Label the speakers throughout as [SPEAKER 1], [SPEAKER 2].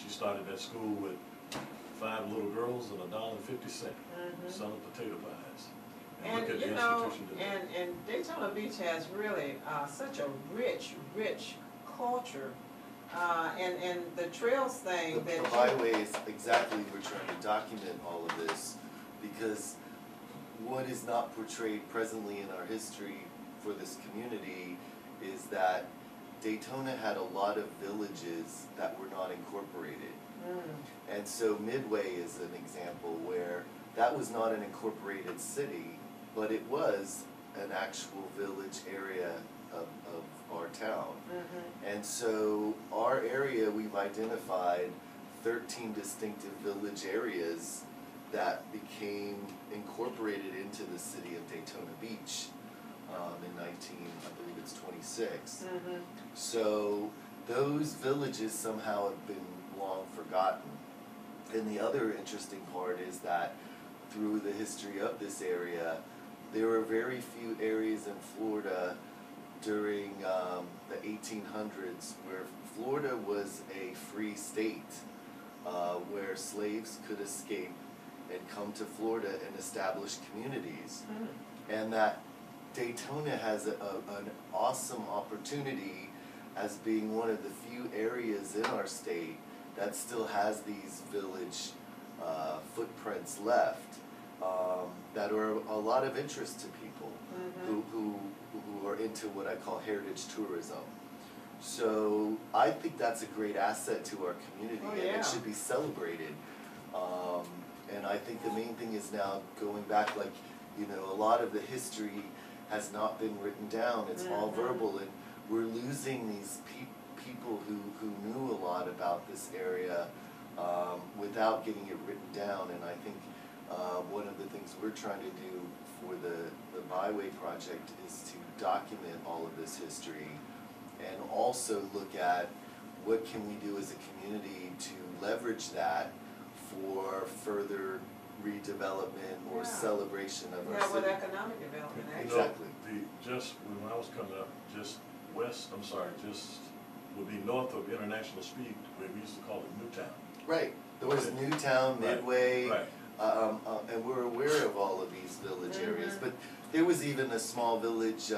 [SPEAKER 1] She started that school with 5 little girls and $1.50 selling potato pies.
[SPEAKER 2] And
[SPEAKER 1] look at
[SPEAKER 2] you
[SPEAKER 1] the
[SPEAKER 2] know,
[SPEAKER 1] institution today.
[SPEAKER 2] and Daytona Beach has really such a rich culture, and the trails thing
[SPEAKER 3] The byways, exactly, we're trying to document all of this, because what is not portrayed presently in our history for this community is that Daytona had a lot of villages that were not incorporated. And so Midway is an example where that was not an incorporated city, but it was an actual village area of our town. And so our area, we've identified 13 distinctive village areas that became incorporated into the city of Daytona Beach in I believe it's 26. So those villages somehow have been long forgotten. And the other interesting part is that through the history of this area, there were very few areas in Florida during the 1800s where Florida was a free state, where slaves could escape and come to Florida and establish communities. And that Daytona has an awesome opportunity as being one of the few areas in our state that still has these village footprints left that are a lot of interest to people who are into what I call heritage tourism. So I think that's a great asset to our community, and it should be celebrated. And I think the main thing is now going back, like, you know, a lot of the history has not been written down. It's all verbal, and we're losing these people who knew a lot about this area without getting it written down. And I think one of the things we're trying to do for the Byway project is to document all of this history, and also look at what can we do as a community to leverage that for further redevelopment or celebration of our city.
[SPEAKER 2] with economic development, actually.
[SPEAKER 3] Exactly.
[SPEAKER 1] Just when I was coming up, just would be north of International Speed, where we used to call it Newtown.
[SPEAKER 3] Right. There was Newtown, Midway,
[SPEAKER 1] Right.
[SPEAKER 3] And we're aware of all of these village areas. But there was even a small village,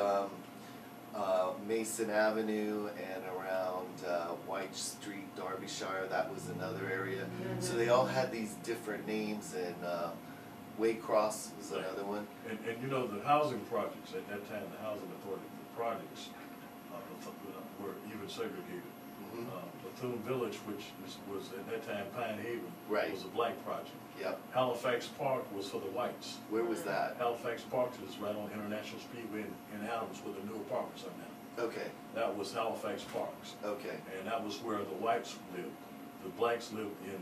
[SPEAKER 3] Mason Avenue, and around White Street, Derbyshire. That was another area. So they all had these different names, and Waycross was another one.
[SPEAKER 1] And you know, the housing projects at that time, the housing authority, the projects were even segregated. Bethune Village, which was at that time Pine Haven, was a black project. Halifax Park was for the whites.
[SPEAKER 3] Where was that?
[SPEAKER 1] Halifax Park is right on International Speedway in Adams, where the new apartments are now.
[SPEAKER 3] Okay.
[SPEAKER 1] That was Halifax Parks.
[SPEAKER 3] Okay.
[SPEAKER 1] And that was where the whites lived. The blacks lived in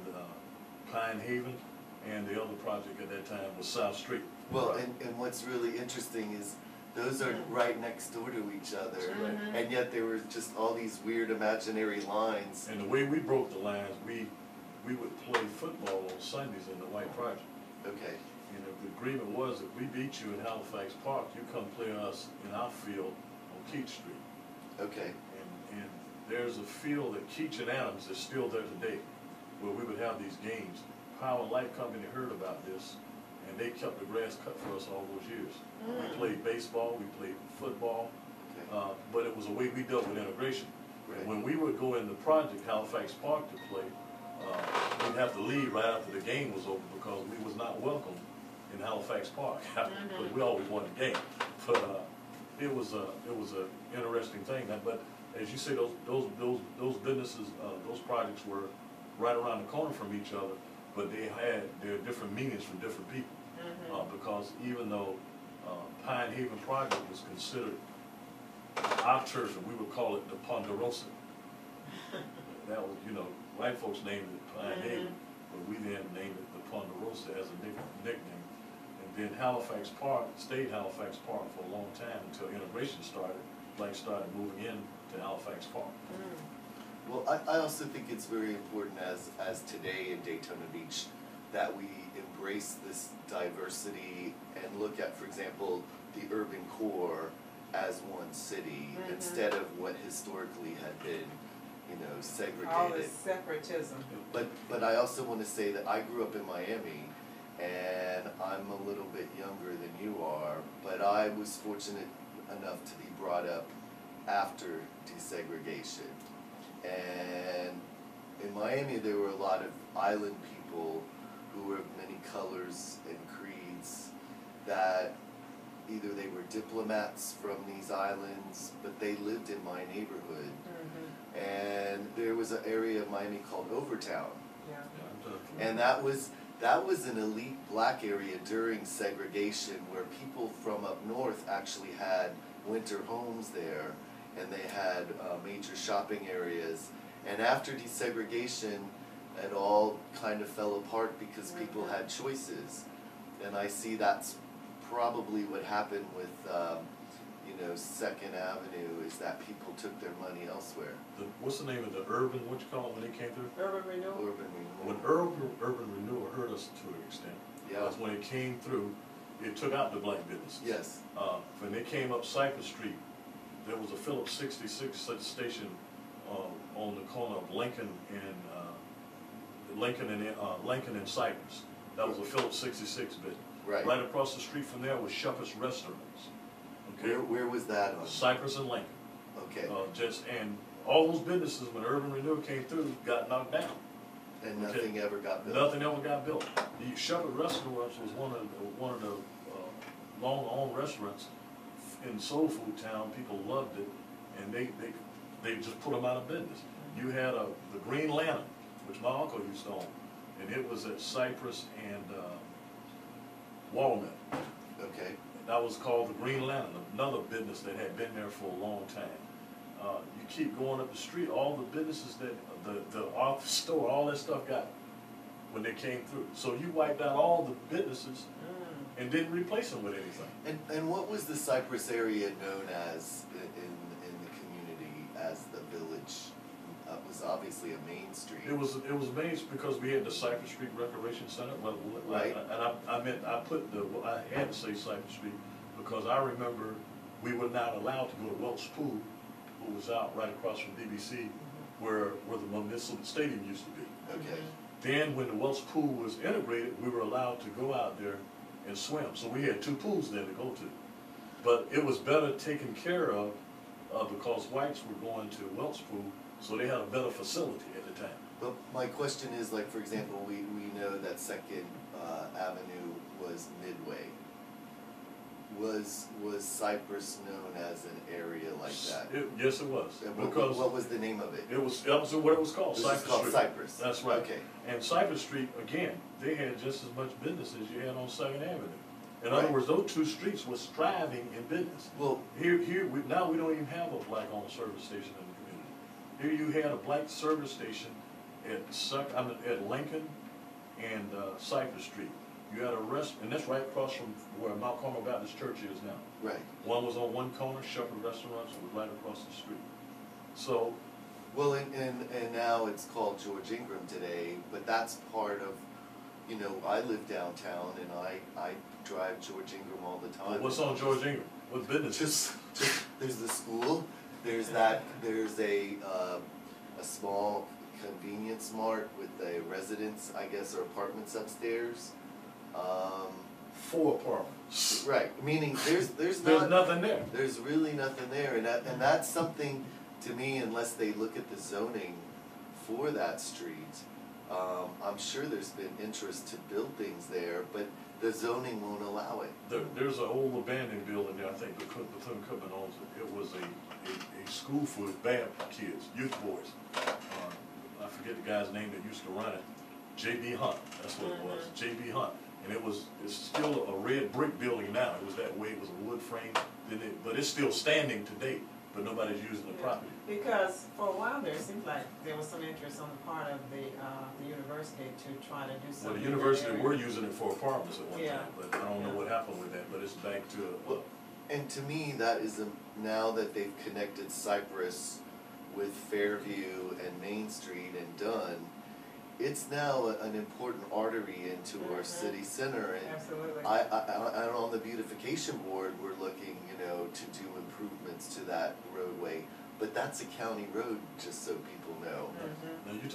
[SPEAKER 1] Pine Haven, and the other project at that time was South Street.
[SPEAKER 3] Well, and what's really interesting is those are right next door to each other, and yet there were just all these weird imaginary lines.
[SPEAKER 1] And the way we broke the lines, we would play football on Sundays in the white project.
[SPEAKER 3] Okay.
[SPEAKER 1] And the agreement was, if we beat you in Halifax Park, you come play us in our field on Keach Street.
[SPEAKER 3] Okay.
[SPEAKER 1] And there's a field at Keach and Adams that's still there today, where we would have these games. Power Light Company heard about this, and they kept the grass cut for us all those years. We played baseball, we played football, but it was a way we dealt with integration. And when we would go in the project, Halifax Park, to play, we'd have to leave right after the game was over because we was not welcome in Halifax Park. But we always won the game. But it was a interesting thing. But as you say, those businesses, those projects were right around the corner from each other, but they had their different meanings from different people. Because even though Pine Haven project was considered our turf, and we would call it the Ponderosa. That was, you know, white folks named it Pine Haven, but we then named it the Ponderosa as a nickname. And then Halifax Park stayed Halifax Park for a long time until integration started. Blacks started moving in to Halifax Park.
[SPEAKER 3] Well, I also think it's very important as today in Daytona Beach that we embrace this diversity and look at, for example, the urban core as one city instead of what historically had been, segregated.
[SPEAKER 2] All this separatism.
[SPEAKER 3] But I also want to say that I grew up in Miami, and I'm a little bit younger than you are, but I was fortunate enough to be brought up after desegregation. And in Miami, there were a lot of island people who were of many colors and creeds, that either they were diplomats from these islands, but they lived in my neighborhood. And there was an area of Miami called Overtown.
[SPEAKER 2] Yeah.
[SPEAKER 3] And that was an elite black area during segregation, where people from up north actually had winter homes there, and they had major shopping areas. And after desegregation, it all kind of fell apart because people had choices. And I see that's probably what happened with Second Avenue, is that people took their money elsewhere.
[SPEAKER 1] What's the name of the urban, what you call it when they came through?
[SPEAKER 2] Urban renewal.
[SPEAKER 3] Urban renewal.
[SPEAKER 1] When urban renewal hurt us to an extent.
[SPEAKER 3] Yeah.
[SPEAKER 1] That's when it came through, it took out the black businesses.
[SPEAKER 3] Yes.
[SPEAKER 1] When they came up Cypress Street, there was a Phillips 66 such station on the corner of Lincoln and Cypress. That was a Phillips 66 business.
[SPEAKER 3] Right.
[SPEAKER 1] Right across the street from there was Shepherd's Restaurants. Okay.
[SPEAKER 3] Where was that on?
[SPEAKER 1] Cypress and Lincoln.
[SPEAKER 3] Okay.
[SPEAKER 1] And all those businesses, when urban renewal came through, got knocked down.
[SPEAKER 3] And nothing ever got built.
[SPEAKER 1] Nothing ever got built. The Shepherd Restaurants was one of the long-owned restaurants in Soul Food Town. People loved it, and they just put them out of business. You had the Green Lantern, which my uncle used to own, and it was at Cypress and Walnut.
[SPEAKER 3] Okay.
[SPEAKER 1] That was called the Green Lantern, another business that had been there for a long time. You keep going up the street, all the businesses that, the office store, all that stuff got when they came through. So you wiped out all the businesses and didn't replace them with anything.
[SPEAKER 3] And what was the Cypress area known as in the community as the village? It was obviously a main street.
[SPEAKER 1] It was main because we had the Cypress Street Recreation Center. Well,
[SPEAKER 3] right.
[SPEAKER 1] And I had to say Cypress Street because I remember we were not allowed to go to Welch Pool, who was out right across from DBC, where the municipal stadium used to be.
[SPEAKER 3] Okay.
[SPEAKER 1] Then when the Welch Pool was integrated, we were allowed to go out there and swim. So we had 2 pools there to go to. But it was better taken care of because whites were going to Welch Pool, so they had a better facility at the time.
[SPEAKER 3] But my question is, like, for example, we know that Second Avenue was Midway. Was Cypress known as an area like that?
[SPEAKER 1] Yes, it was.
[SPEAKER 3] Because what was the name of it?
[SPEAKER 1] That was what it was called.
[SPEAKER 3] This
[SPEAKER 1] Cypress
[SPEAKER 3] is called
[SPEAKER 1] Street.
[SPEAKER 3] Cypress.
[SPEAKER 1] That's right.
[SPEAKER 3] Okay.
[SPEAKER 1] And Cypress Street, again, they had just as much business as you had on Second Avenue. In
[SPEAKER 3] Right.
[SPEAKER 1] other words, those 2 streets were striving in business.
[SPEAKER 3] Well,
[SPEAKER 1] Now we don't even have a black-owned service station in the community. Here you had a black service station at Lincoln and Cypress Street. You had a and that's right across from where Mount Carmel Baptist Church is now.
[SPEAKER 3] right.
[SPEAKER 1] One was on one corner, Shepherd Restaurants was right across the street. So,
[SPEAKER 3] Well, and now it's called George Ingram today, but that's part of, I live downtown and I drive George Ingram all the time.
[SPEAKER 1] what's on George Ingram? What business?
[SPEAKER 3] Just there's the school, there's a small convenience mart with a residence, I guess, or apartments upstairs.
[SPEAKER 1] 4 apartments.
[SPEAKER 3] Right, meaning there's
[SPEAKER 1] nothing there.
[SPEAKER 3] There's really nothing there, and that's something to me, unless they look at the zoning for that street. I'm sure there's been interest to build things there, but the zoning won't allow it.
[SPEAKER 1] There's an old abandoned building there, I think Bethune-Cookman owns it. It was a school for bad kids, youth boys. I forget the guy's name that used to run it. J.B. Hunt, that's what it was, J.B. Hunt. And it's still a red brick building now. It was that way, it was a wood frame, but it's still standing today, but nobody's using the property.
[SPEAKER 2] Because for a while there, it seemed like there was some interest on the part of the university to try to do something.
[SPEAKER 1] Well, the university were using it for apartments at one
[SPEAKER 2] Yeah.
[SPEAKER 1] time, but I don't know what happened with that, but it's back to
[SPEAKER 3] And to me, that is now that they've connected Cypress with Fairview and Main Street and Dunn, it's now an important artery into our city center. And
[SPEAKER 2] Absolutely.
[SPEAKER 3] I on the beautification board, we're looking, to do improvements to that roadway. but that's a county road, just so people know.
[SPEAKER 2] Mhm.
[SPEAKER 1] Now, you